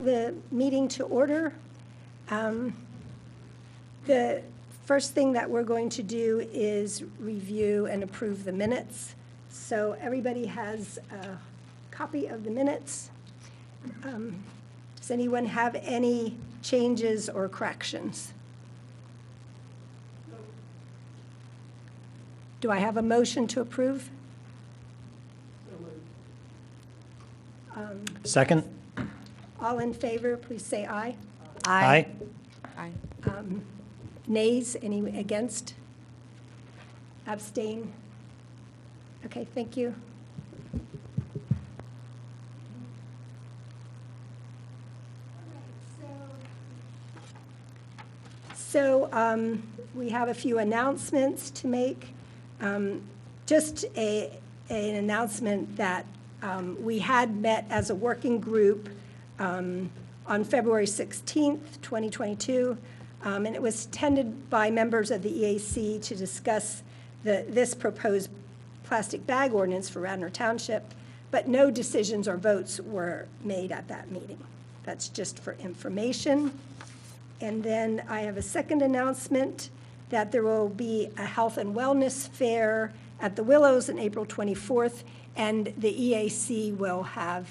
The meeting to order. The first thing that we're going to do is review and approve the minutes. So everybody has a copy of the minutes. Does anyone have any changes or corrections? Do I have a motion to approve? Second? All in favor, please say aye. Aye. Aye. Nays, any against? Abstain? Okay, thank you. So we have a few announcements to make. Just an announcement that we had met as a working group on February 16th, 2022, and it was attended by members of the EAC to discuss this proposed plastic bag ordinance for Radnor Township, but no decisions or votes were made at that meeting. That's just for information. And then I have a second announcement that there will be a health and wellness fair at the Willows on April 24th, and the EAC will have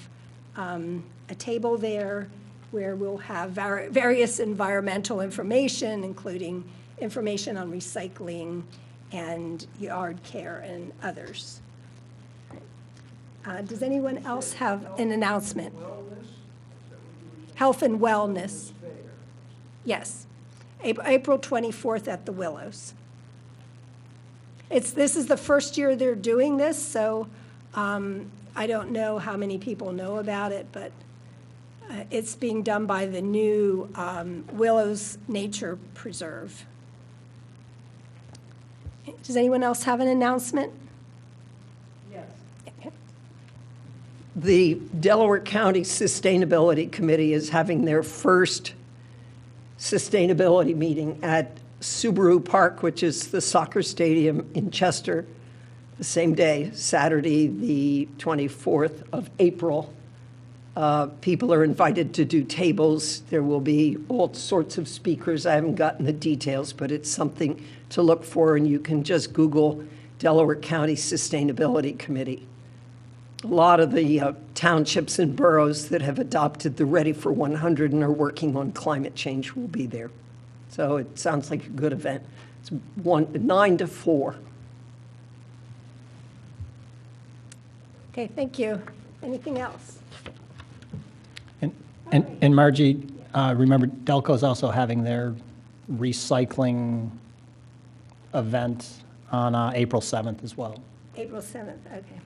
a table there where we'll have various environmental information, including information on recycling and yard care and others. Does anyone else have an announcement? Health and wellness. Yes. April 24th at the Willows. This is the first year they're doing this, so I don't know how many people know about it, but it's being done by the new Willows Nature Preserve. Does anyone else have an announcement? Yes. Okay. The Delaware County Sustainability Committee is having their first sustainability meeting at Subaru Park, which is the soccer stadium in Chester, the same day, Saturday, the 24th of April. People are invited to do tables. There will be all sorts of speakers. I haven't gotten the details, but it's something to look for, and you can just Google Delaware County Sustainability Committee. A lot of the townships and boroughs that have adopted the Ready for 100 and are working on climate change will be there. So it sounds like a good event. It's 9 to 4. Okay, thank you. Anything else? And Margie, remember Delco's also having their recycling event on April 7th as well. April 7th, okay.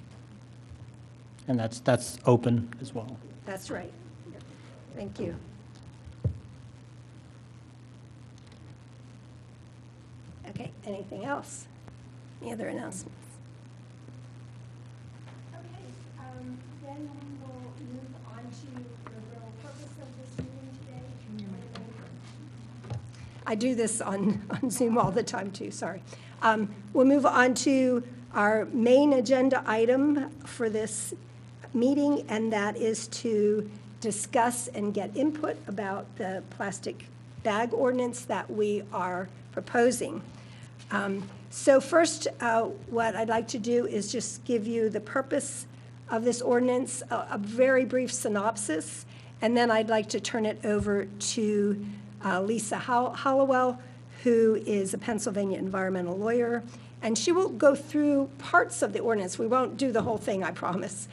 And that's open as well. That's right. Thank you. Okay, anything else? Any other announcements? Okay, then we will move on to the real purpose of this meeting today. I do this on Zoom all the time too, sorry. We'll move on to our main agenda item for this meeting, and that is to discuss and get input about the plastic bag ordinance that we are proposing. So first, what I'd like to do is just give you the purpose of this ordinance, a very brief synopsis, and then I'd like to turn it over to Lisa Hollowell, who is a Pennsylvania environmental lawyer, and she will go through parts of the ordinance. We won't do the whole thing, I promise.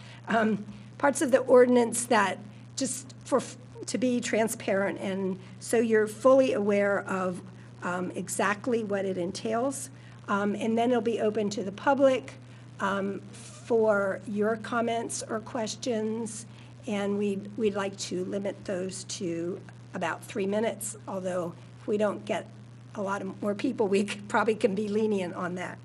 Parts of the ordinance that just to be transparent, and so you're fully aware of exactly what it entails. And then it'll be open to the public for your comments or questions, and we'd like to limit those to about 3 minutes, although if we don't get a lot of more people, we probably can be lenient on that.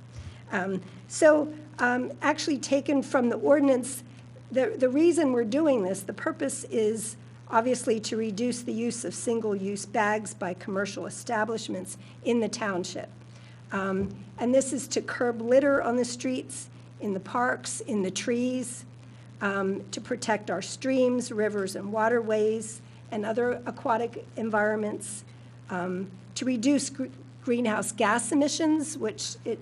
Actually taken from the ordinance, the reason we're doing this, the purpose is obviously to reduce the use of single-use bags by commercial establishments in the township. And this is to curb litter on the streets, in the parks, in the trees, to protect our streams, rivers, and waterways, and other aquatic environments, to reduce greenhouse gas emissions, which it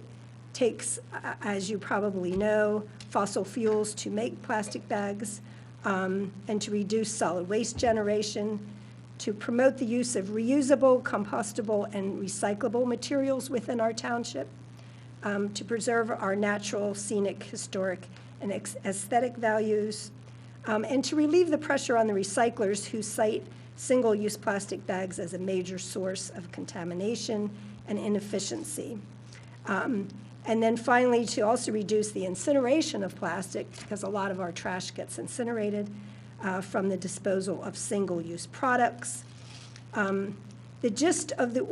takes, as you probably know, fossil fuels to make plastic bags, and to reduce solid waste generation, to promote the use of reusable, compostable, and recyclable materials within our township, to preserve our natural, scenic, historic, and aesthetic values, and to relieve the pressure on the recyclers who cite single-use plastic bags as a major source of contamination and inefficiency. And then finally, to also reduce the incineration of plastic, because a lot of our trash gets incinerated from the disposal of single-use products. The gist of the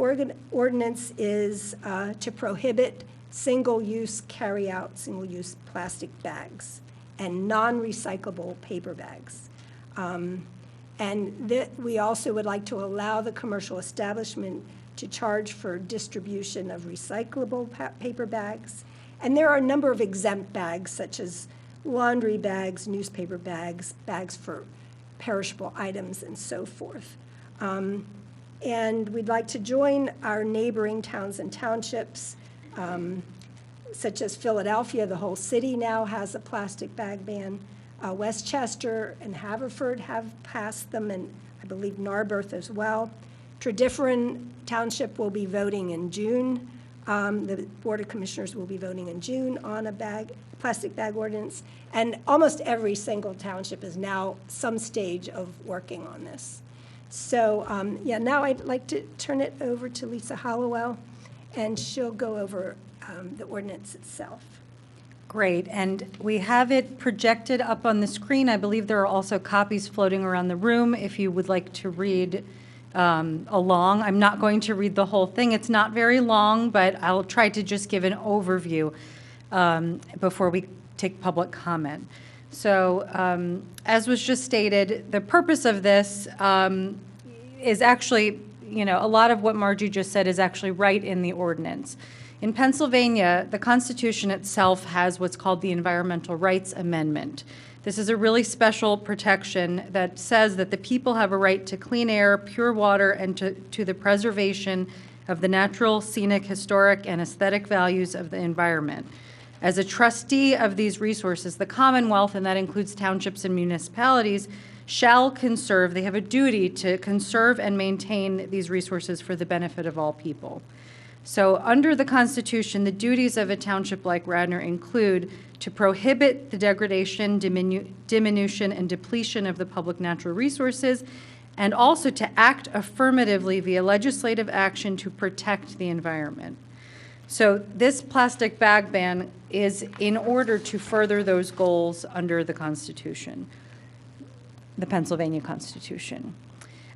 ordinance is to prohibit single-use carry-out, single-use plastic bags and non-recyclable paper bags. And we also would like to allow the commercial establishment to charge for distribution of recyclable paper bags. And there are a number of exempt bags, such as laundry bags, newspaper bags, bags for perishable items, and so forth. And we'd like to join our neighboring towns and townships, such as Philadelphia. The whole city now has a plastic bag ban. Westchester and Haverford have passed them, and I believe Narberth as well. Tredyffrin Township will be voting in June. The Board of Commissioners will be voting in June on a plastic bag ordinance. And almost every single township is now some stage of working on this. So yeah, now I'd like to turn it over to Lisa Hollowell, and she'll go over the ordinance itself. Great, and we have it projected up on the screen. I believe there are also copies floating around the room if you would like to read along. I'm not going to read the whole thing. It's not very long, but I'll try to just give an overview before we take public comment. So as was just stated, the purpose of this is actually, you know, a lot of what Margie just said is actually right in the ordinance. In Pennsylvania, the Constitution itself has what's called the Environmental Rights Amendment. This is a really special protection that says that the people have a right to clean air, pure water, and to the preservation of the natural, scenic, historic, and aesthetic values of the environment. As a trustee of these resources, the Commonwealth, and that includes townships and municipalities, shall conserve, they have a duty to conserve and maintain these resources for the benefit of all people. So under the Constitution, the duties of a township like Radnor include to prohibit the degradation, diminution, and depletion of the public natural resources, and also to act affirmatively via legislative action to protect the environment. So this plastic bag ban is in order to further those goals under the Constitution, the Pennsylvania Constitution.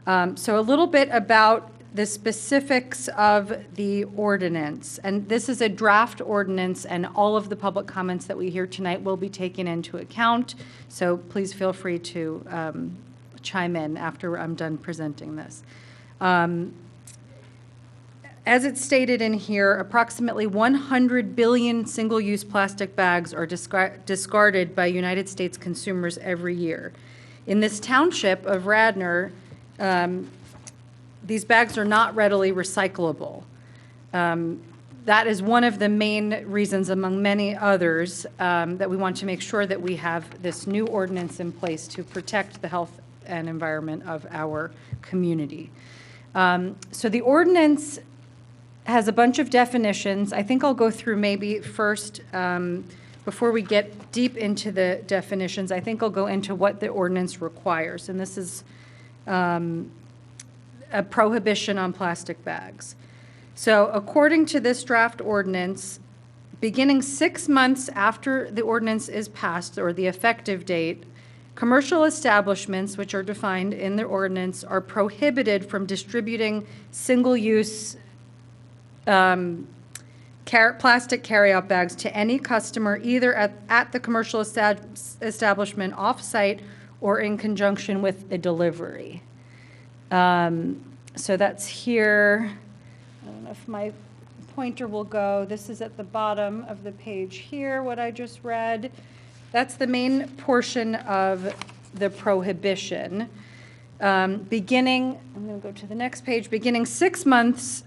So a little bit about the specifics of the ordinance. And this is a draft ordinance, and all of the public comments that we hear tonight will be taken into account. So please feel free to chime in after I'm done presenting this. As it's stated in here, approximately 100 billion single-use plastic bags are discarded by United States consumers every year. In this township of Radnor, these bags are not readily recyclable. That is one of the main reasons, among many others, that we want to make sure that we have this new ordinance in place to protect the health and environment of our community. So the ordinance has a bunch of definitions. I think I'll go through maybe first, before we get deep into the definitions, I think I'll go into what the ordinance requires. And this is a prohibition on plastic bags. So according to this draft ordinance, beginning 6 months after the ordinance is passed, or the effective date, commercial establishments, which are defined in the ordinance, are prohibited from distributing single-use plastic carryout bags to any customer, either at the commercial establishment off-site or in conjunction with a delivery. So that's here. I don't know if my pointer will go. This is at the bottom of the page here, what I just read. That's the main portion of the prohibition. Beginning, I'm going to go to the next page, beginning 6 months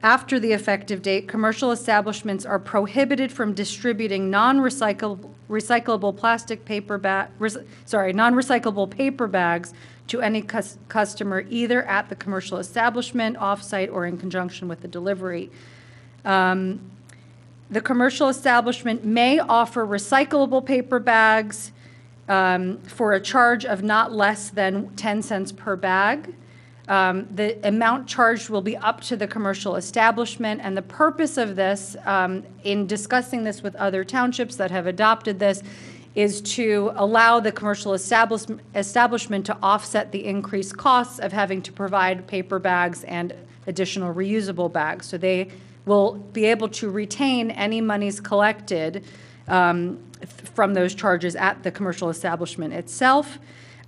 after the effective date, commercial establishments are prohibited from distributing non-recyclable paper bags to any customer, either at the commercial establishment, off-site, or in conjunction with the delivery. The commercial establishment may offer recyclable paper bags for a charge of not less than 10 cents per bag. The amount charged will be up to the commercial establishment, and the purpose of this, in discussing this with other townships that have adopted this, is to allow the commercial establishment to offset the increased costs of having to provide paper bags and additional reusable bags. So they will be able to retain any monies collected from those charges at the commercial establishment itself.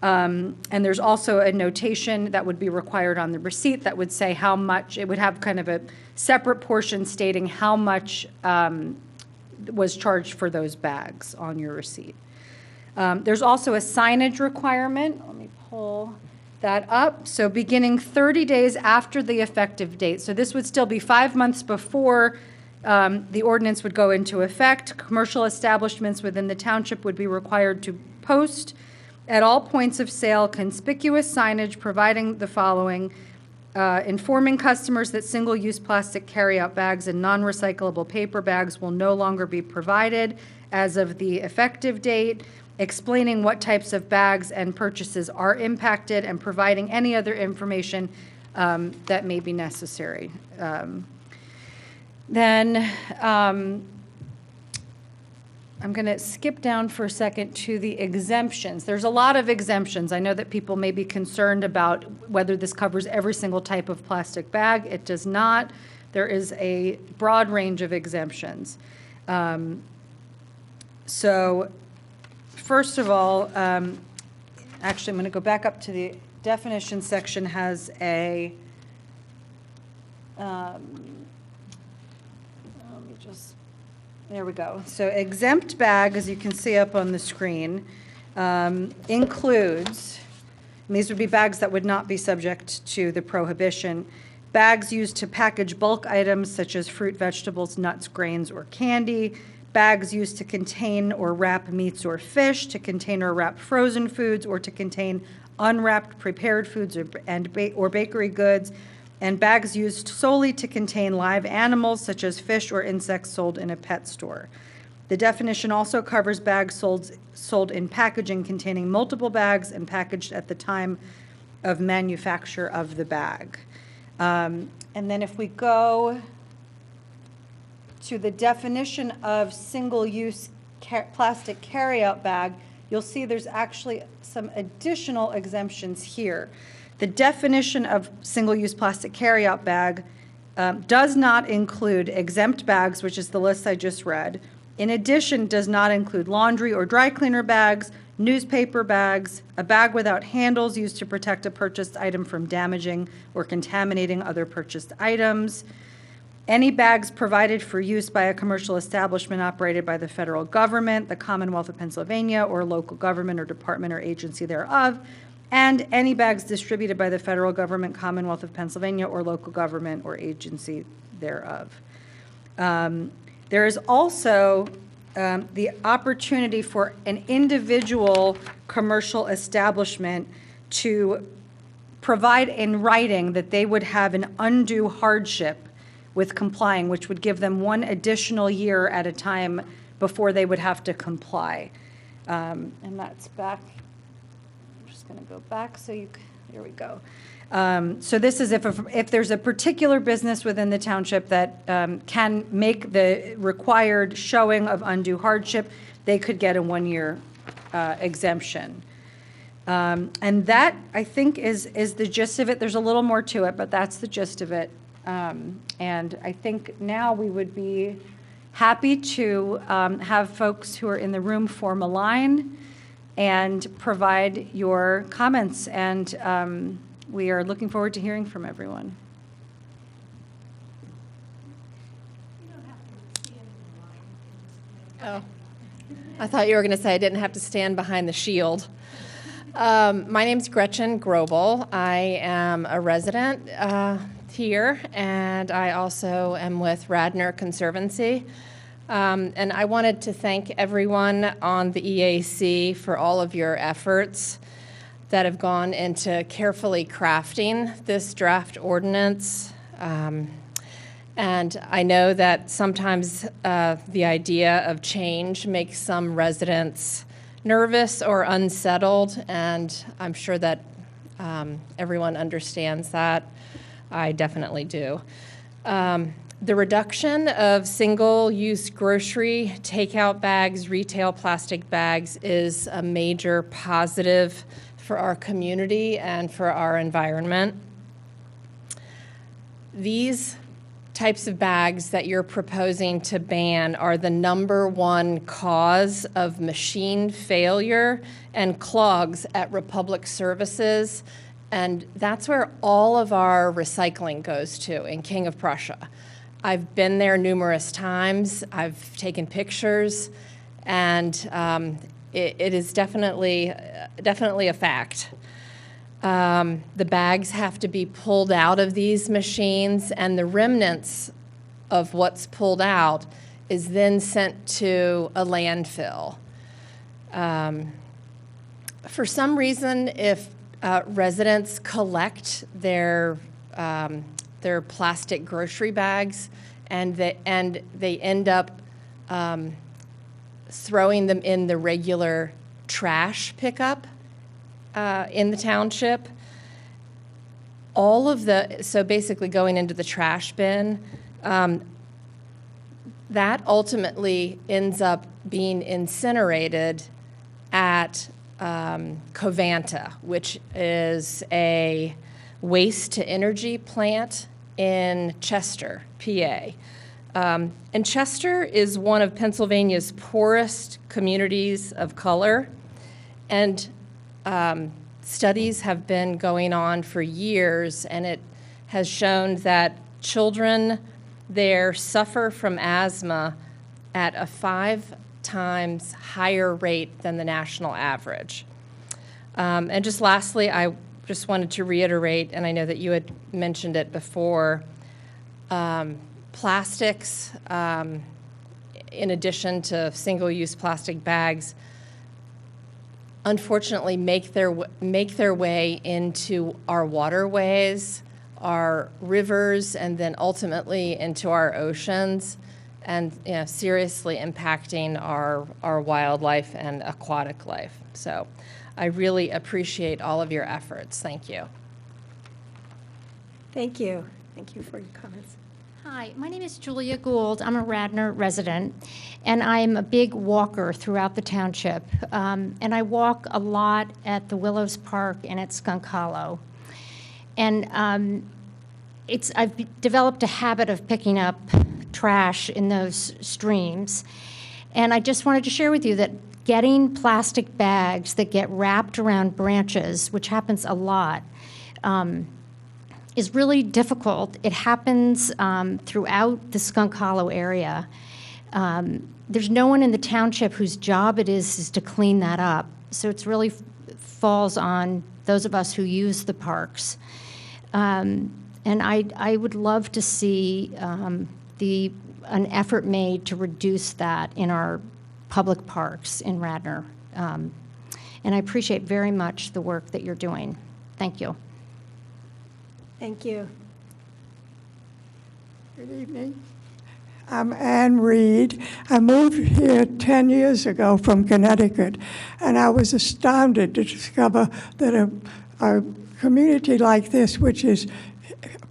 And there's also a notation that would be required on the receipt that would say how much, it would have kind of a separate portion stating how much was charged for those bags on your receipt. There's also a signage requirement. Let me pull that up. So beginning 30 days after the effective date. So this would still be 5 months before the ordinance would go into effect. Commercial establishments within the township would be required to post at all points of sale conspicuous signage providing the following: informing customers that single-use plastic carryout bags and non-recyclable paper bags will no longer be provided as of the effective date, explaining what types of bags and purchases are impacted, and providing any other information that may be necessary. I'm going to skip down for a second to the exemptions. There's a lot of exemptions. I know that people may be concerned about whether this covers every single type of plastic bag. It does not. There is a broad range of exemptions. So first of all, actually, I'm going to go back up to the definition section. Has a, there we go. So exempt bag, as you can see up on the screen, includes, and these would be bags that would not be subject to the prohibition, bags used to package bulk items such as fruit, vegetables, nuts, grains, or candy, bags used to contain or wrap meats or fish, to contain or wrap frozen foods, or to contain unwrapped prepared foods or bakery goods, and bags used solely to contain live animals such as fish or insects sold in a pet store. The definition also covers bags sold in packaging containing multiple bags and packaged at the time of manufacture of the bag. And then if we go to the definition of single-use plastic carryout bag, you'll see there's actually some additional exemptions here. The definition of single-use plastic carryout bag does not include exempt bags, which is the list I just read. In addition, does not include laundry or dry cleaner bags, newspaper bags, a bag without handles used to protect a purchased item from damaging or contaminating other purchased items, any bags provided for use by a commercial establishment operated by the federal government, the Commonwealth of Pennsylvania, or local government or department or agency thereof, and any bags distributed by the federal government, Commonwealth of Pennsylvania, or local government or agency thereof. There is also the opportunity for an individual commercial establishment to provide in writing that they would have an undue hardship with complying, which would give them 1 additional year at a time before they would have to comply. And that's back. Going to go back so you, here we go. So this is if there's a particular business within the township that can make the required showing of undue hardship, they could get a 1-year exemption. And that, I think, is the gist of it. There's a little more to it, but that's the gist of it. And I think now we would be happy to have folks who are in the room form a line and provide your comments, and we are looking forward to hearing from everyone. Oh, I thought you were going to say I didn't have to stand behind the shield. My name's Gretchen Grobel. I am a resident here, and I also am with Radnor Conservancy. And I wanted to thank everyone on the EAC for all of your efforts that have gone into carefully crafting this draft ordinance. And I know that sometimes the idea of change makes some residents nervous or unsettled, and I'm sure that everyone understands that. I definitely do. The reduction of single-use grocery takeout bags, retail plastic bags, is a major positive for our community and for our environment. These types of bags that you're proposing to ban are the #1 cause of machine failure and clogs at Republic Services, and that's where all of our recycling goes to in King of Prussia. I've been there numerous times. I've taken pictures, and it is definitely a fact. The bags have to be pulled out of these machines, and the remnants of what's pulled out is then sent to a landfill. For some reason, if residents collect their plastic grocery bags and they end up throwing them in the regular trash pickup, in the township, so basically going into the trash bin, that ultimately ends up being incinerated at Covanta, which is a waste-to-energy plant in Chester, PA. And Chester is one of Pennsylvania's poorest communities of color, and studies have been going on for years, and it has shown that children there suffer from asthma at a 5 times higher rate than the national average. And just lastly, I just wanted to reiterate, and I know that you had mentioned it before, plastics, in addition to single-use plastic bags, unfortunately make their way into our waterways, our rivers, and then ultimately into our oceans, and seriously impacting our wildlife and aquatic life. So I really appreciate all of your efforts. Thank you. Thank you. Thank you for your comments. Hi, my name is Julia Gould. I'm a Radnor resident, and I'm a big walker throughout the township. And I walk a lot at the Willows Park and at Skunk Hollow. And I've developed a habit of picking up trash in those streams. And I just wanted to share with you that getting plastic bags that get wrapped around branches, which happens a lot, is really difficult. It happens throughout the Skunk Hollow area. There's no one in the township whose job it is to clean that up. So it's really falls on those of us who use the parks. And I would love to see an effort made to reduce that in our public parks in Radnor. And I appreciate very much the work that you're doing. Thank you. Thank you. Good evening. I'm Ann Reed. I moved here 10 years ago from Connecticut, and I was astounded to discover that a community like this, which is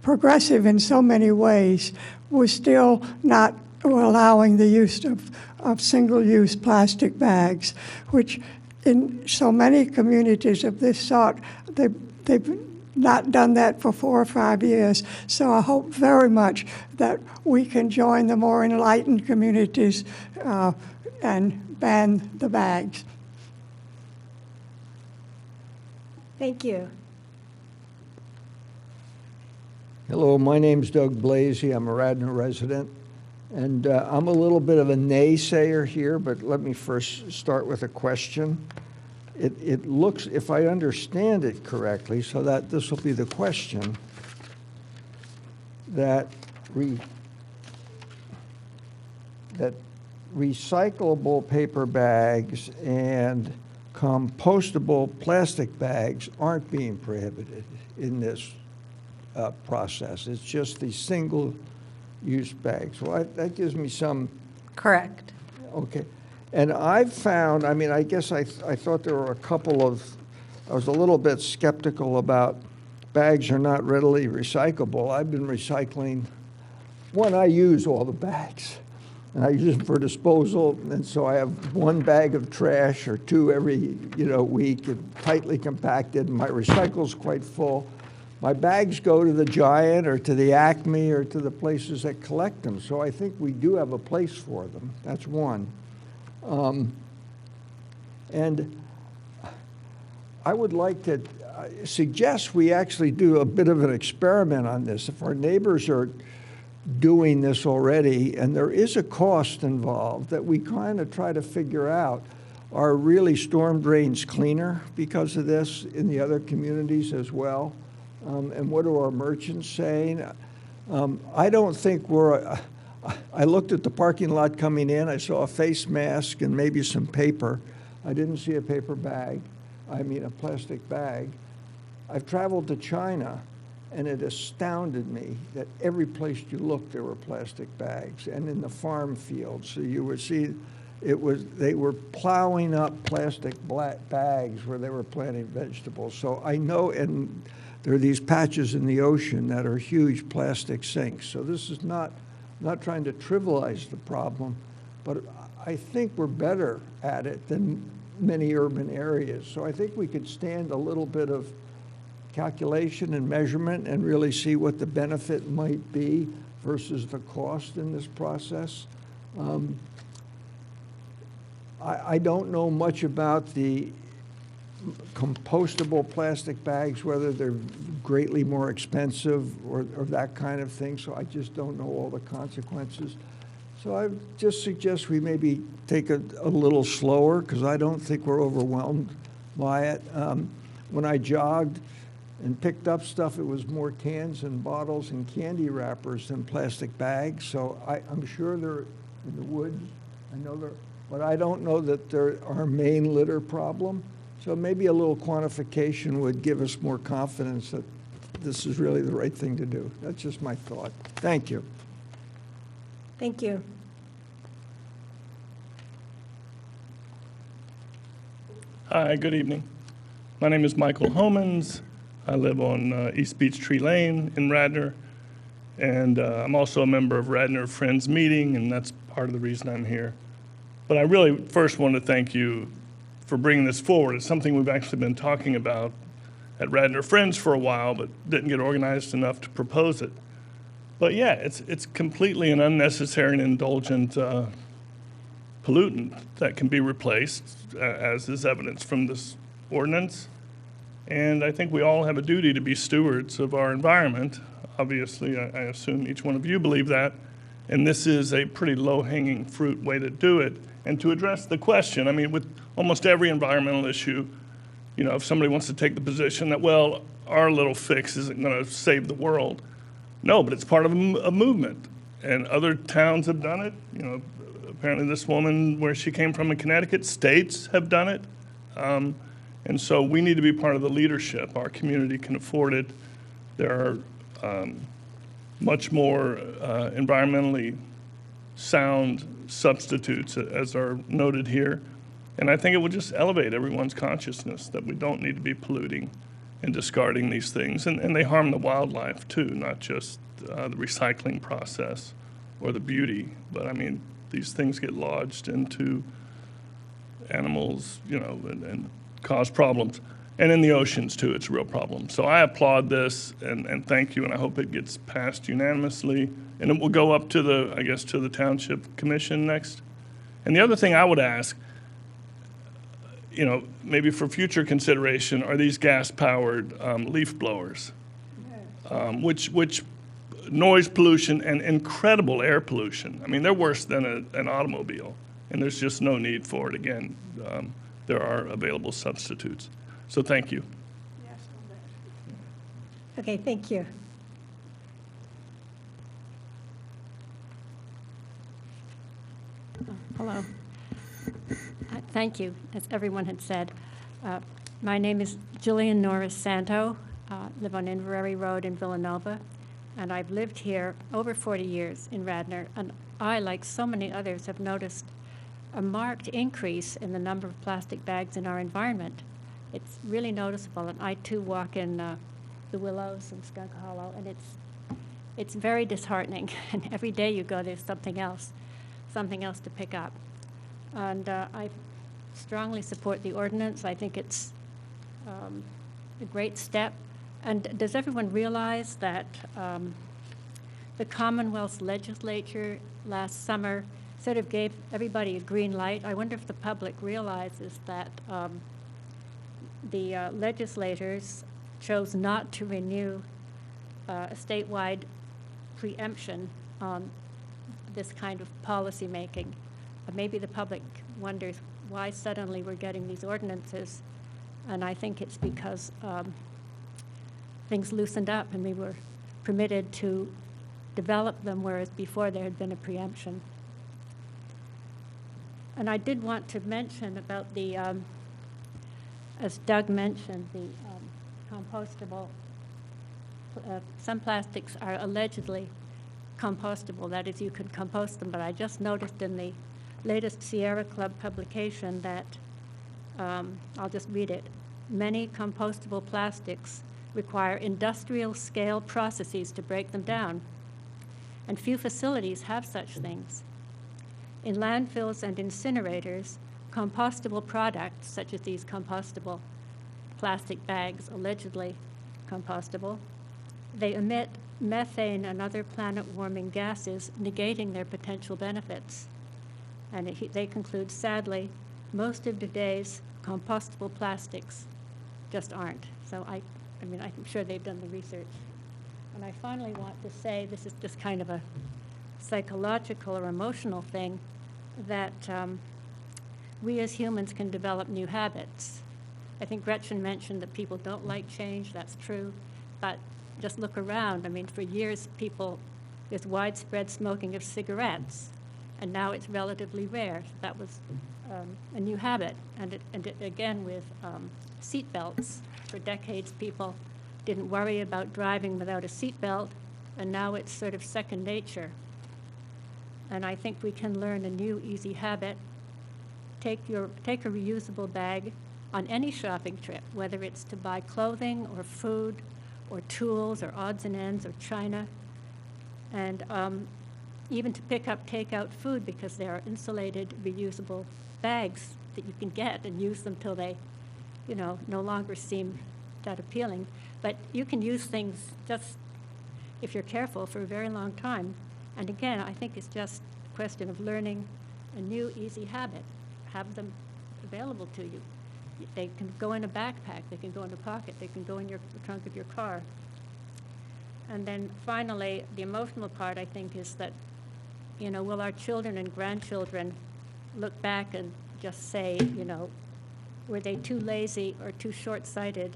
progressive in so many ways, was still not allowing the use of single-use plastic bags, which in so many communities of this sort, they've not done that for 4 or 5 years. So I hope very much that we can join the more enlightened communities and ban the bags. Thank you. Hello, my name's Doug Blasey. I'm a Radnor resident, and I'm a little bit of a naysayer here, but let me first start with a question. it looks, if I understand it correctly, so that this will be the question, that recyclable paper bags and compostable plastic bags aren't being prohibited in this process. It's just the single-use bags. Well, that gives me some... Correct. Okay. And I've found, I mean, I guess I thought there were a couple of, I was a little bit skeptical about bags are not readily recyclable. I've been recycling, one, I use all the bags, and I use them for disposal, and so I have one bag of trash or two every, week, and tightly compacted, and my recycle's quite full. My bags go to the Giant or to the Acme or to the places that collect them, so I think we do have a place for them. That's one. And I would like to suggest we actually do a bit of an experiment on this. If our neighbors are doing this already, and there is a cost involved, that we kind of try to figure out, are really storm drains cleaner because of this in the other communities as well? And what are our merchants saying? I don't think I looked at the parking lot coming in. I saw a face mask and maybe some paper. I didn't see a paper bag. I mean, a plastic bag. I've traveled to China, and it astounded me that every place you looked, there were plastic bags, and in the farm fields. So you would see they were plowing up plastic bags where they were planting vegetables. So I know, and there are these patches in the ocean that are huge plastic sinks. So this is not trying to trivialize the problem, but I think we're better at it than many urban areas. So I think we could stand a little bit of calculation and measurement and really see what the benefit might be versus the cost in this process. I don't know much about the compostable plastic bags, whether they're greatly more expensive or that kind of thing, so I just don't know all the consequences. So I just suggest we maybe take a little slower, because I don't think we're overwhelmed by it. When I jogged and picked up stuff, it was more cans and bottles and candy wrappers than plastic bags, so I'm sure they're in the woods. I know they're, but I don't know that they're our main litter problem. So maybe a little quantification would give us more confidence that this is really the right thing to do. That's just my thought. Thank you. Thank you. Hi, good evening. My name is Michael Homans. I live on East Beach Tree Lane in Radnor, and I'm also a member of Radnor Friends Meeting, and that's part of the reason I'm here. But I really first want to thank you for bringing this forward. It's something we've actually been talking about at Radnor Friends for a while, but didn't get organized enough to propose it. But yeah, it's completely an unnecessary and indulgent pollutant that can be replaced, as is evidence from this ordinance. And I think we all have a duty to be stewards of our environment. Obviously, I assume each one of you believe that. And this is a pretty low-hanging fruit way to do it. And to address the question, I mean, with almost every environmental issue, if somebody wants to take the position that, well, our little fix isn't going to save the world. No, but it's part of a movement. And other towns have done it. Apparently this woman, where she came from in Connecticut, states have done it. And so we need to be part of the leadership. Our community can afford it. There are much more environmentally sound substitutes, as are noted here. And I think it would just elevate everyone's consciousness that we don't need to be polluting and discarding these things. And they harm the wildlife too, not just the recycling process or the beauty. But I mean, these things get lodged into animals, and cause problems. And in the oceans too, it's a real problem. So I applaud this and thank you, and I hope it gets passed unanimously. And it will go up to the Township Commission next. And the other thing I would ask, maybe for future consideration, are these gas-powered leaf blowers, which noise pollution and incredible air pollution. I mean, they're worse than an automobile, and there's just no need for it. Again, there are available substitutes. So thank you. Okay, thank you. Hello. Thank you, as everyone had said. My name is Julian Norris Santos, live on Inverary Road in Villanova, and I've lived here over 40 years in Radnor, and I, like so many others, have noticed a marked increase in the number of plastic bags in our environment. It's really noticeable, and I too walk in the Willows and Skunk Hollow, and it's very disheartening, and every day you go, there's something else to pick up. And I strongly support the ordinance. I think it's a great step. And does everyone realize that the Commonwealth's legislature last summer sort of gave everybody a green light? I wonder if the public realizes that the legislators chose not to renew a statewide preemption on this kind of policy making. Maybe the public wonders why suddenly we're getting these ordinances, and I think it's because things loosened up and we were permitted to develop them, whereas before there had been a preemption. And I did want to mention about the, as Doug mentioned, the compostable. Some plastics are allegedly compostable, that is, you could compost them, but I just noticed in the latest Sierra Club publication that, I'll just read it, many compostable plastics require industrial scale processes to break them down, and few facilities have such things. In landfills and incinerators, compostable products, such as these compostable plastic bags, allegedly compostable, they emit methane and other planet-warming gases, negating their potential benefits. And they conclude, sadly, most of today's compostable plastics just aren't. So I mean, I'm sure they've done the research. And I finally want to say, this is just kind of a psychological or emotional thing, that we as humans can develop new habits. I think Gretchen mentioned that people don't like change. That's true. But just look around. I mean, for years, there's widespread smoking of cigarettes, and now it's relatively rare. That was a new habit. And again, with seat belts. For decades, people didn't worry about driving without a seat belt, and now it's sort of second nature. And I think we can learn a new, easy habit. Take a reusable bag on any shopping trip, whether it's to buy clothing or food or tools or odds and ends or china, and even to pick up takeout food, because there are insulated reusable bags that you can get and use them till they, no longer seem that appealing. But you can use things, just if you're careful, for a very long time. And again, I think it's just a question of learning a new, easy habit. Have them available to you. They can go in a backpack, they can go in a pocket, they can go in the trunk of your car. And then finally, the emotional part, I think, is that, will our children and grandchildren look back and just say, were they too lazy or too short-sighted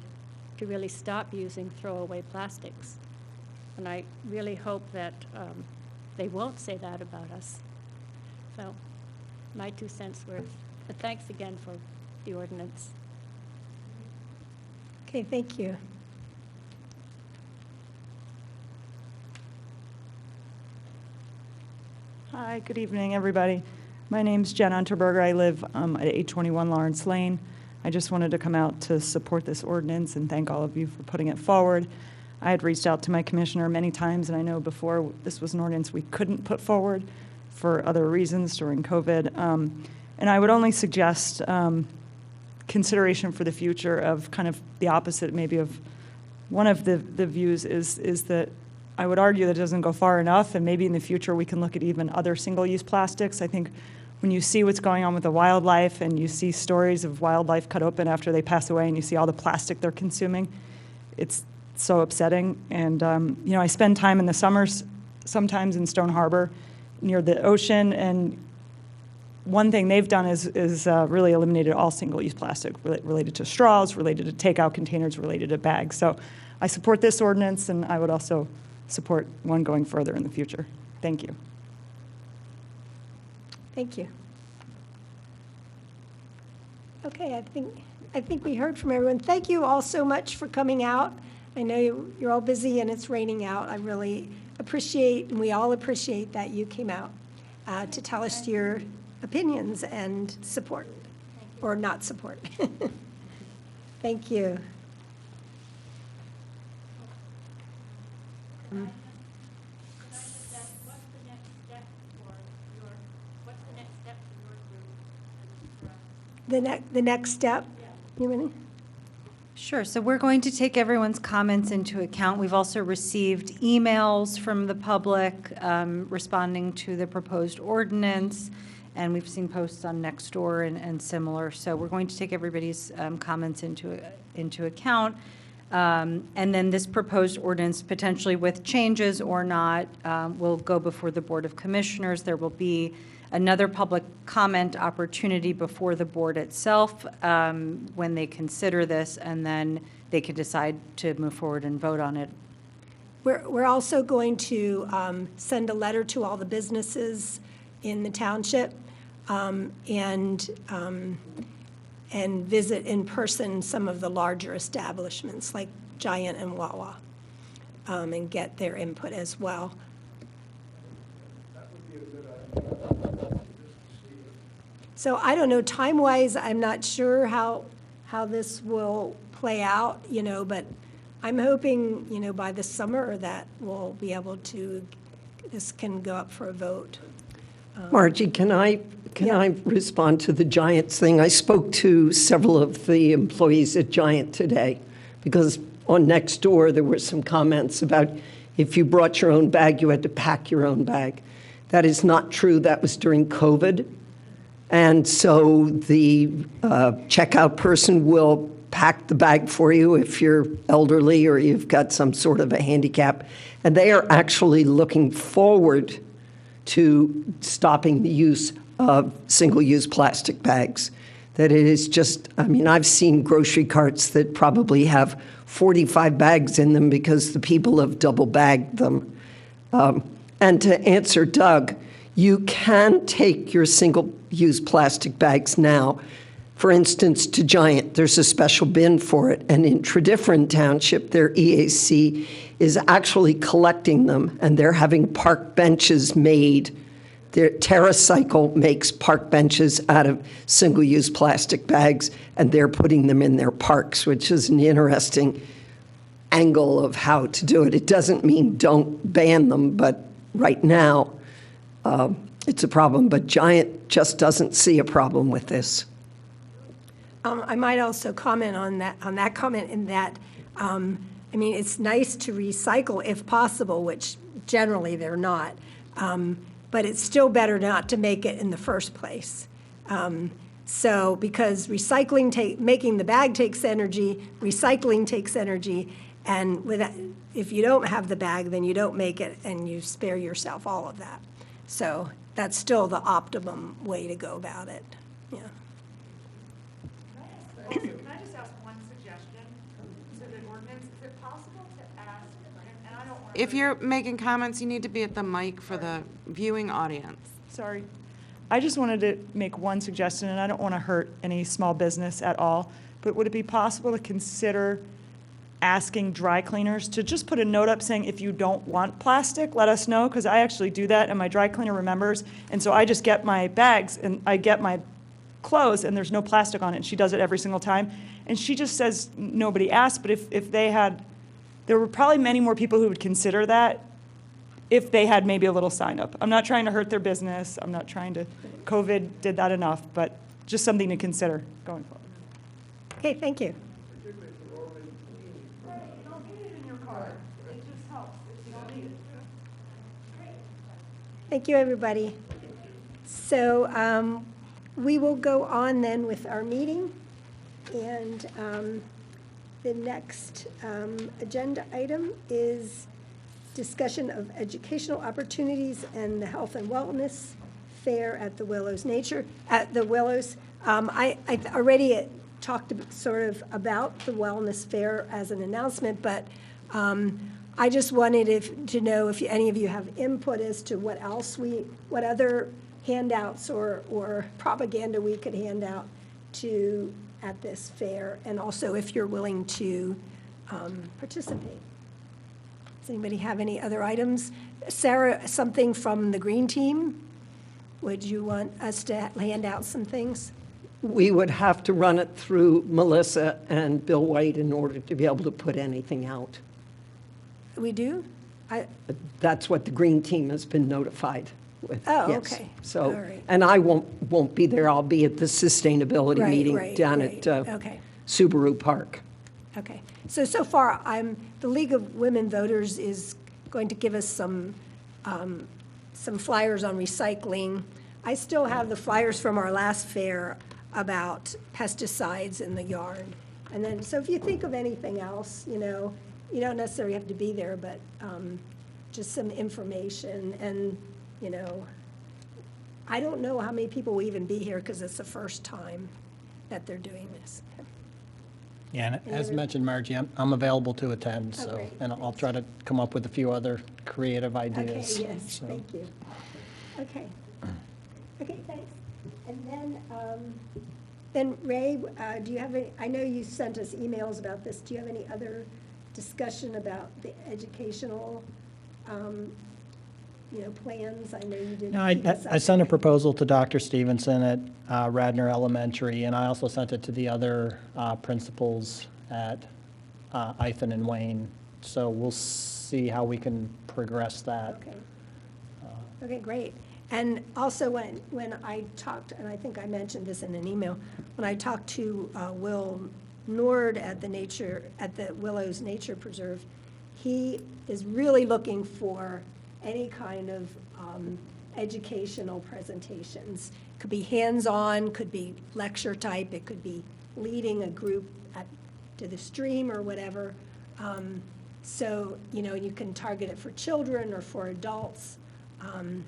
to really stop using throwaway plastics? And I really hope that they won't say that about us. So, my 2 cents worth. But thanks again for the ordinance. Okay, thank you. Hi, good evening, everybody. My name's Jenn Unterberger. I live at 821 Lawrence Lane. I just wanted to come out to support this ordinance and thank all of you for putting it forward. I had reached out to my commissioner many times, and I know before this was an ordinance we couldn't put forward for other reasons during COVID. And I would only suggest consideration for the future of kind of the opposite, maybe, of one of the views is that I would argue that it doesn't go far enough, and maybe in the future we can look at even other single-use plastics. I think when you see what's going on with the wildlife, and you see stories of wildlife cut open after they pass away, and you see all the plastic they're consuming, it's so upsetting. And I spend time in the summers sometimes in Stone Harbor near the ocean, and one thing they've done is really eliminated all single-use plastic related to straws, related to takeout containers, related to bags. So I support this ordinance, and I would also support one going further in the future. Thank you. Thank you. Okay, I think we heard from everyone. Thank you all so much for coming out. I know you're all busy and it's raining out. I really appreciate, and we all appreciate that you came out to tell us your opinions and support, or not support. Thank you. The next step, you mean? Sure. So we're going to take everyone's comments into account. We've also received emails from the public responding to the proposed ordinance, and we've seen posts on Nextdoor and similar. So we're going to take everybody's comments into account. And then this proposed ordinance, potentially with changes or not, will go before the Board of Commissioners. There will be another public comment opportunity before the board itself when they consider this, and then they can decide to move forward and vote on it. We're also going to send a letter to all the businesses in the township and visit in person some of the larger establishments like Giant and Wawa and get their input as well. So I don't know, time-wise, I'm not sure how this will play out, but I'm hoping, by the summer that we'll be able to, this can go up for a vote. Margie, can I respond to the Giants thing? I spoke to several of the employees at Giant today because on Nextdoor there were some comments about if you brought your own bag, you had to pack your own bag. That is not true. That was during COVID. And so the checkout person will pack the bag for you if you're elderly or you've got some sort of a handicap. And they are actually looking forward to stopping the use of single-use plastic bags. That it is just, I've seen grocery carts that probably have 45 bags in them because the people have double bagged them. And to answer Doug, you can take your single-use plastic bags now, for instance, to Giant. There's a special bin for it. And in Tredyffrin Township, their EAC is actually collecting them, and they're having park benches made. Their TerraCycle makes park benches out of single-use plastic bags, and they're putting them in their parks, which is an interesting angle of how to do it. It doesn't mean don't ban them, but right now, it's a problem, but Giant just doesn't see a problem with this. I might also comment on that comment in that, it's nice to recycle if possible, which generally they're not, but it's still better not to make it in the first place. So because making the bag takes energy, recycling takes energy, and if you don't have the bag, then you don't make it and you spare yourself all of that. So that's still the optimum way to go about it. Yeah. Can I just ask one suggestion to the ordinance? Is it possible to ask, and I don't want to... If you're making comments, you need to be at the mic for the viewing audience. Sorry. I just wanted to make one suggestion, and I don't want to hurt any small business at all, but would it be possible to consider asking dry cleaners to just put a note up saying, if you don't want plastic, let us know, because I actually do that, and my dry cleaner remembers, and so I just get my bags, and I get my clothes, and there's no plastic on it, and she does it every single time, and she just says nobody asked, but if they had, there were probably many more people who would consider that if they had maybe a little sign up. I'm not trying to hurt their business, I'm not trying to, COVID did that enough, but just something to consider going forward. Okay, thank you. Thank you, everybody. So we will go on then with our meeting. And the next agenda item is discussion of educational opportunities and the health and wellness fair at the Willows I already talked sort of about the wellness fair as an announcement, but I just wanted to know if any of you have input as to what other handouts or propaganda we could hand out at this fair, and also if you're willing to participate. Does anybody have any other items? Sarah, something from the Green Team? Would you want us to hand out some things? We would have to run it through Melissa and Bill White in order to be able to put anything out. We do? That's what the Green Team has been notified with. Oh, yes. okay. So, All right. and I won't be there. I'll be at the sustainability meeting down at Okay. Subaru Park. Okay. So far, the League of Women Voters is going to give us some flyers on recycling. I still have the flyers from our last fair about pesticides in the yard. And then, so if you think of anything else, you don't necessarily have to be there, but just some information. And, I don't know how many people will even be here because it's the first time that they're doing this. Yeah, and as mentioned, Margie, I'm available to attend, Oh, so, great. and I'll try to come up with a few other creative Okay, ideas. yes, so. thank you. Okay. Okay, thanks. And then Ray, do you have any, I know you sent us emails about this. Do you have any other discussion about the educational, plans? I know you did. No, I sent a proposal to Dr. Stevenson at Radnor Elementary, and I also sent it to the other principals at Ithan and Wayne. So we'll see how we can progress that. Okay. Okay, great. And also when I talked, and I think I mentioned this in an email, when I talked to Will Nord at the Willows Nature Preserve, he is really looking for any kind of educational presentations. Could be hands-on, could be lecture type, it could be leading a group to the stream or whatever. So, you can target it for children or for adults. And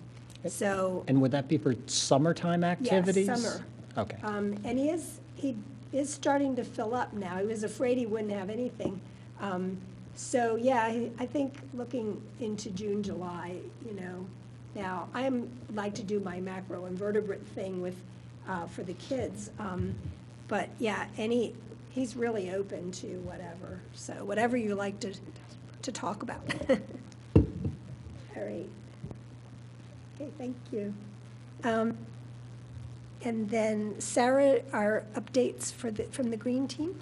would that be for summertime activities? Yes, summer. Okay. And he is starting to fill up now. He was afraid he wouldn't have anything. So, yeah, I think looking into June, July, Now, I like to do my macroinvertebrate thing for the kids. But, yeah, he's really open to whatever. So whatever you like to talk about. All right. Okay, thank you. And then Sarah, our updates from the Green Team?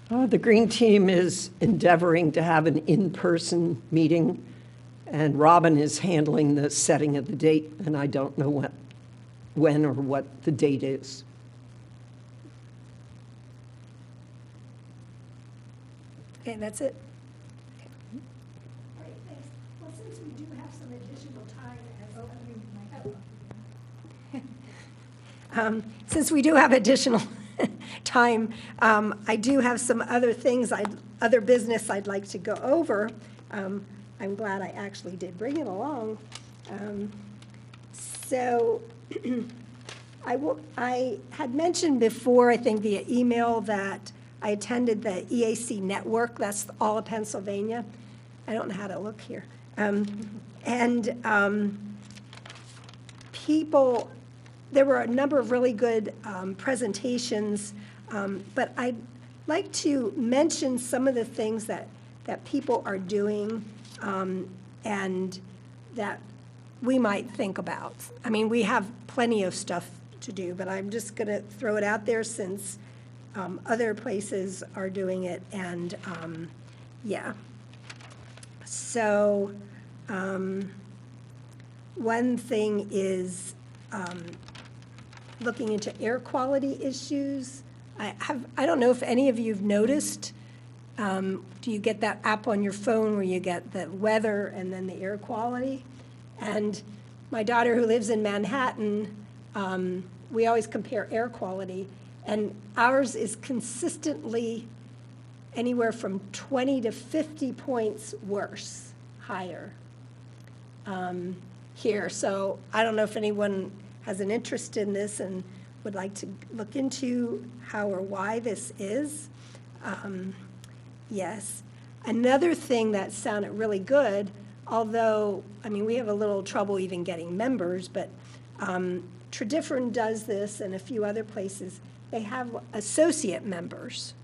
The Green Team is endeavoring to have an in-person meeting, and Robin is handling the setting of the date, and I don't know when or what the date is. Okay, that's it? Okay. All right, thanks. Well, since we do have some additional time since we do have additional time, I do have some other things, other business I'd like to go over. I'm glad I actually did bring it along. So I had mentioned before, I think via email, that I attended the EAC network. That's all of Pennsylvania. I don't know how to look here. There were a number of really good presentations, but I'd like to mention some of the things that people are doing and that we might think about. I mean, we have plenty of stuff to do, but I'm just going to throw it out there since other places are doing it, and yeah. So one thing is looking into air quality issues. I don't know if any of you have noticed, do you get that app on your phone where you get the weather and then the air quality? And my daughter, who lives in Manhattan, we always compare air quality, and ours is consistently anywhere from 20 to 50 points higher here. So I don't know if anyone has an interest in this and would like to look into how or why this is, yes. Another thing that sounded really good, although, I mean, we have a little trouble even getting members, but Tredyffrin does this and a few other places. They have associate members.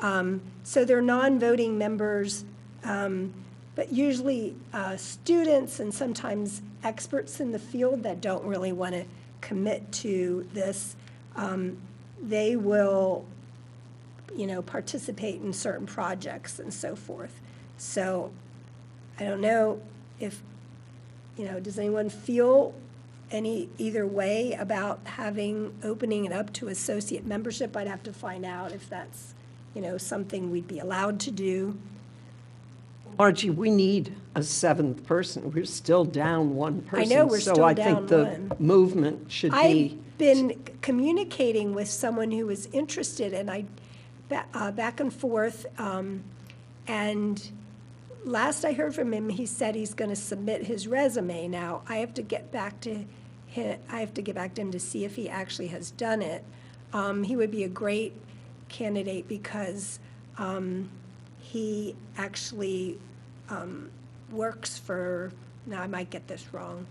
So they're non-voting members, but usually students and sometimes experts in the field that don't really want to commit to this, they will, participate in certain projects and so forth. So I don't know if, does anyone feel either way about opening it up to associate membership? I'd have to find out if that's, something we'd be allowed to do. Margie, we need a seventh person. We're still down one person. I know, we're still down So I think the one. movement should be. I've been communicating with someone who was interested, and back and forth, and last I heard from him, he said he's going to submit his resume. Now, I have to get back to him to see if he actually has done it. He would be a great candidate because he actually works for, now I might get this wrong,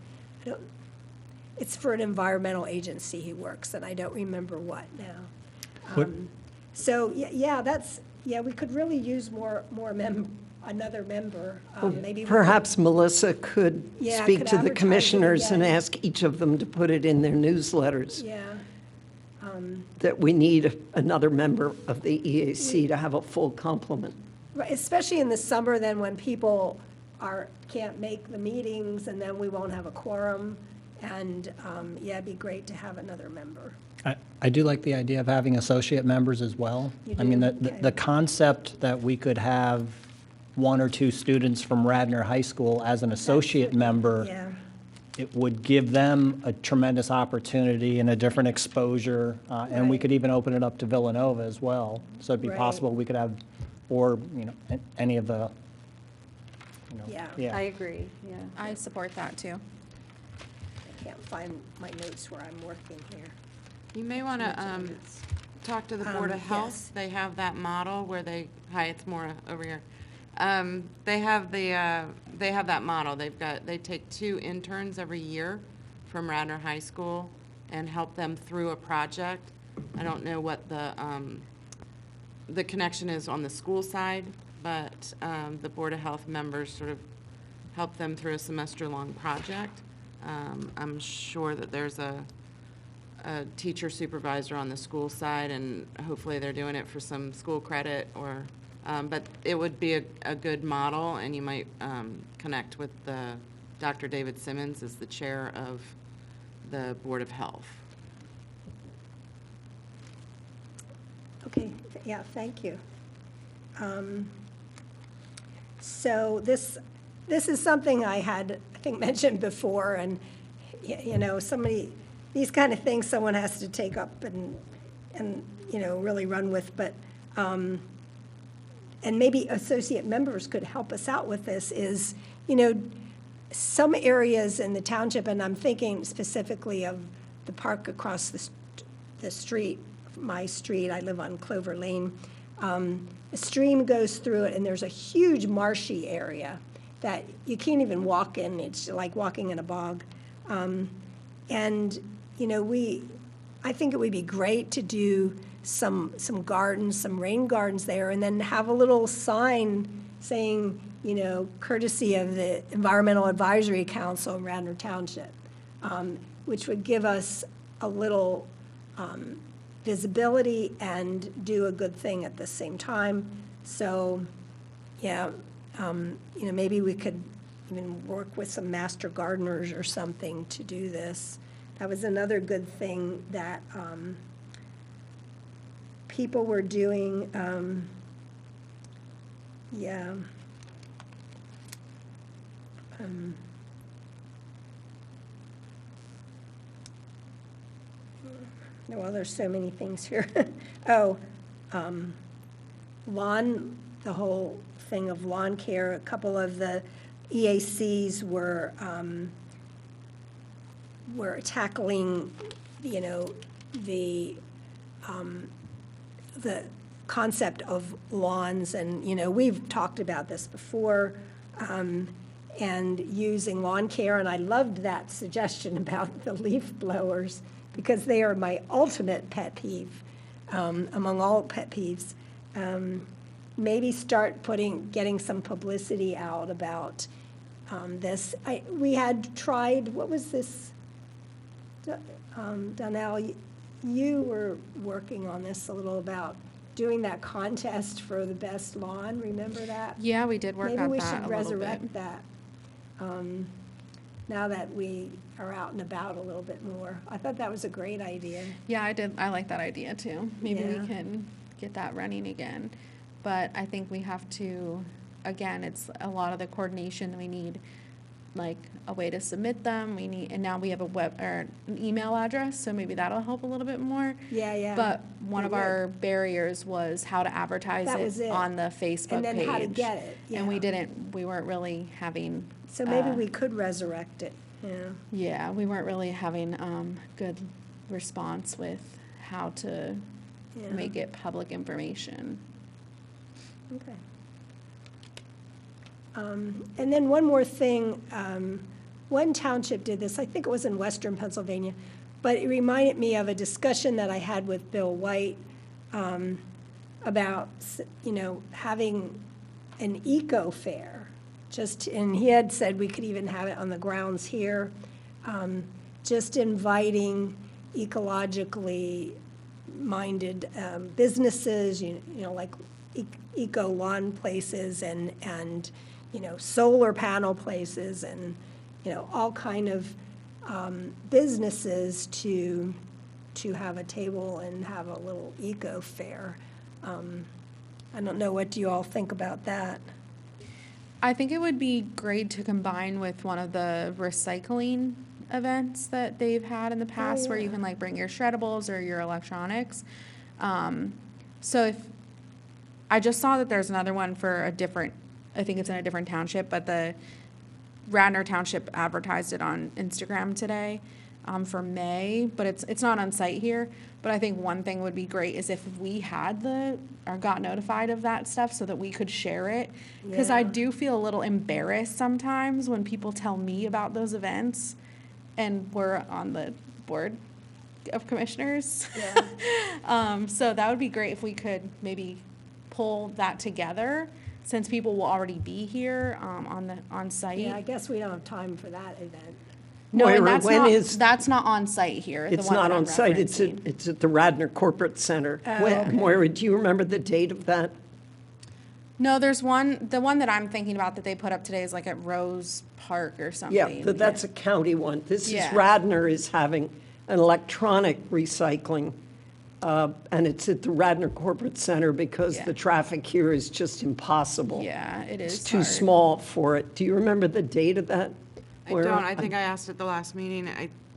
it's for an environmental agency he works, and I don't remember what now. So, yeah, we could really use another member, maybe. Perhaps Melissa could Yeah, speak could to the advertise it commissioners and again. ask each of them to put it in their newsletters, Yeah, that we need another member of the EAC to have a full complement. right, especially in the summer, then when people can't make the meetings, and then we won't have a quorum, and, yeah, it'd be great to have another member. I do like the idea of having associate members as well. You I mean, do? the Okay. concept that we could have one or two students from Radnor High School as an associate member, Yeah, it would give them a tremendous opportunity and a different exposure, and we Right. could even open it up to Villanova as well. So it'd be Right. possible we could have, or, any of the, yeah. I agree, yeah. I support that too. I can't find my notes where I'm working here. You may want to talk to the Board of yes. Health. They have that model where hi, it's Maura over here. They have that model. They take 2 interns every year from Radnor High School and help them through a project. I don't know what the connection is on the school side, but the Board of Health members sort of help them through a semester-long project. I'm sure that there's a teacher supervisor on the school side, and hopefully they're doing it for some school credit, or but it would be a good model, and you might connect with Dr. David Simmons as the chair of the Board of Health. Okay, yeah, thank you. So this is something I had, I think, mentioned before, and, these kind of things someone has to take up and really run with, but, and maybe associate members could help us out with this, is, some areas in the township, and I'm thinking specifically of the park across the street, my street, I live on Clover Lane. A stream goes through it, and there's a huge marshy area that you can't even walk in. It's like walking in a bog. And, I think it would be great to do some gardens, some rain gardens there, and then have a little sign saying, courtesy of the Environmental Advisory Council in Radnor Township, which would give us a little visibility and do a good thing at the same time. So, yeah, maybe we could even work with some master gardeners or something to do this. That was another good thing that people were doing. Yeah. Well, there's so many things here. Lawn, the whole thing of lawn care. A couple of the EACs were we're tackling, you know, the concept of lawns, and, you know, we've talked about this before, and using lawn care, and I loved that suggestion about the leaf blowers, because they are my ultimate pet peeve, among all pet peeves. Maybe start getting some publicity out about this. We had tried, what was this? Donnell, you were working on this a little about doing that contest for the best lawn, remember that? Yeah, we did work on that a little bit. Maybe we should resurrect that, now that we are out and about a little bit more. I thought that was a great idea. Yeah, I did. I like that idea too. Maybe Yeah. we can get that running again. But I think we have to, again, it's a lot of the coordination. We need like a way to submit them. We need, and now we have a web or an email address, so maybe that'll help a little bit more. Yeah, yeah. But one of our barriers was how to advertise That was it. on the Facebook page. And then how to get it, And we yeah. we weren't really having. So maybe we could resurrect it, yeah. Yeah, we weren't really having good response with how to Yeah. make it public information. Okay. And then one more thing, one township did this, I think it was in western Pennsylvania, but it reminded me of a discussion that I had with Bill White about, you know, having an eco fair. And he had said we could even have it on the grounds here, just inviting ecologically minded businesses, you know, like eco lawn places and you know, solar panel places and, you know, all kind of businesses to have a table and have a little eco fair. I don't know, what do you all think about that? I think it would be great to combine with one of the recycling events that they've had in the past where you can like bring your shreddables or your electronics. So if I just saw that there's another one for a different, I think it's in a different township, but the Radnor Township advertised it on Instagram today for May, but it's not on site here. But I think one thing would be great is if we had or got notified of that stuff so that we could share it. Because I do feel a little embarrassed sometimes when people tell me about those events and we're on the board of commissioners. Yeah. So that would be great if we could maybe pull that together, since people will already be here on site. Yeah, I guess we don't have time for that event. No, and Moira, that's not on site here. It's the one not that I'm on site, referencing. it's at the Radnor Corporate Center. okay. Moira, do you remember the date of that? No, there's one. The one that I'm thinking about that they put up today is like at Rose Park or something. Yeah, that's a county one. This is Yeah. Radnor is having an electronic recycling, and it's at the Radnor Corporate Center because Yeah. the traffic here is just impossible. Yeah, it is. It's too hard. small for it. Do you remember the date of that? I Moira? don't, I think I asked at the last meeting,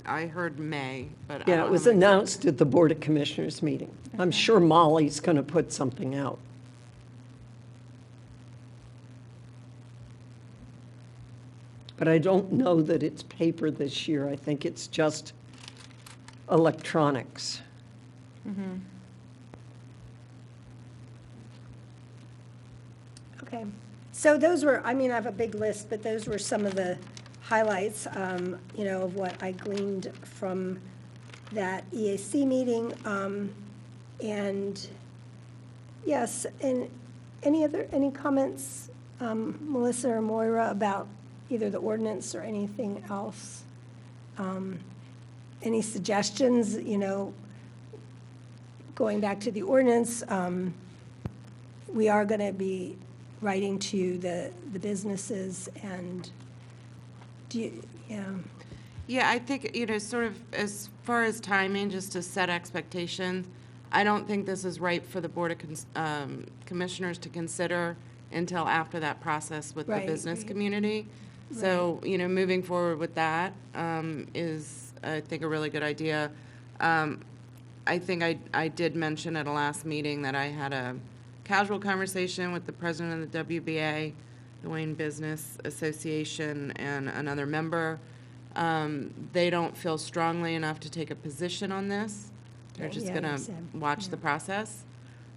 I heard May, but I Yeah, don't it was have my- announced at the Board of Commissioners meeting. I'm sure Molly's going to put something out. But I don't know that it's paper this year. I think it's just electronics. Okay, so those were, I mean, I have a big list, but those were some of the highlights, you know, of what I gleaned from that EAC meeting. And yes, and any comments, Melissa or Moira, about either the ordinance or anything else? Any suggestions, you know, going back to the ordinance, we are going to be writing to the businesses and Yeah, I think, you know, sort of as far as timing, just to set expectations, I don't think this is right for the Board of Commissioners to consider until after that process with the Right. business community. So, you know, moving forward with that is, I think, a really good idea. I think I did mention at a last meeting that I had a casual conversation with the president of the WBA, the Wayne Business Association, and another member. They don't feel strongly enough to take a position on this. They're just Yeah, gonna understand. watch the process.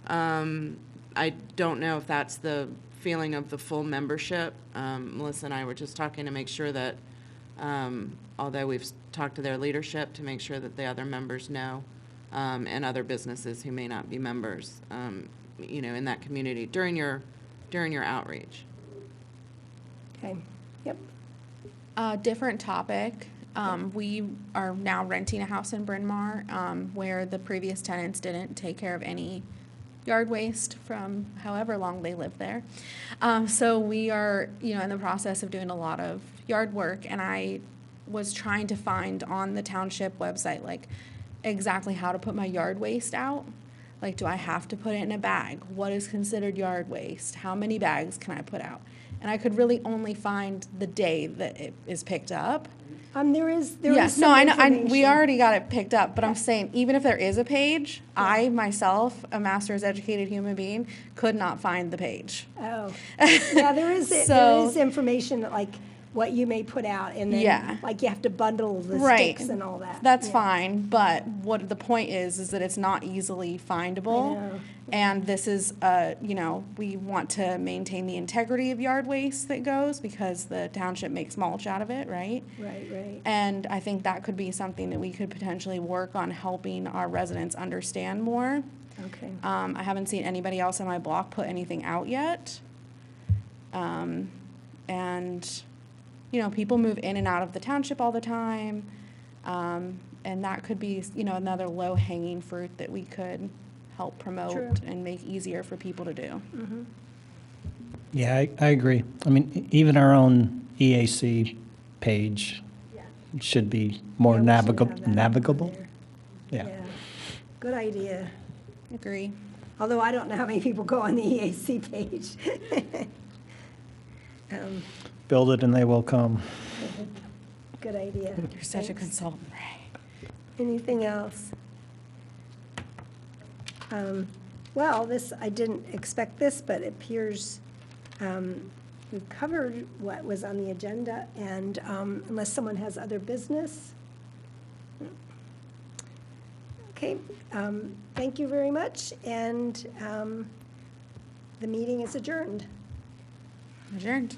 I don't know if that's the feeling of the full membership. Melissa and I were just talking to make sure that, although we've talked to their leadership, to make sure that the other members know, and other businesses who may not be members, you know, in that community during your outreach. Okay, yep. Different topic. We are now renting a house in Bryn Mawr, where the previous tenants didn't take care of any yard waste from however long they lived there. So we are, you know, in the process of doing a lot of yard work, and I was trying to find on the township website, like, exactly how to put my yard waste out. Like, do I have to put it in a bag? What is considered yard waste? How many bags can I put out? And I could really only find the day that it is picked up. There is Yes, some no, I know, we information. already got it picked up, but I'm saying, even if there is a page, I myself, a master's educated human being, could not find the page. Oh, yeah, there is So- information, like, what you may put out, and Yeah. then, like, you have to bundle the Right. sticks and all that. That's Yeah. fine, but what the point is that it's not easily findable. I know. And this is, you know, we want to maintain the integrity of yard waste that goes, because the township makes mulch out of it, right? Right. And I think that could be something that we could potentially work on helping our residents understand more. Okay. I haven't seen anybody else on my block put anything out yet. And, you know, people move in and out of the township all the time. And that could be, you know, another low-hanging fruit that we could help promote True. and make easier for people to do. Yeah, I agree. I mean, even our own EAC page should be more Yeah, we should navigable. have that on navigable. there. Yeah. Good idea. Agree. Although I don't know how many people go on the EAC page. Build it and they will come. Good idea. You're such a Thanks. consultant, Ray. Anything else? Well, I didn't expect this, but it appears we've covered what was on the agenda, and unless someone has other business. Okay, thank you very much, and the meeting is adjourned. Adjourned.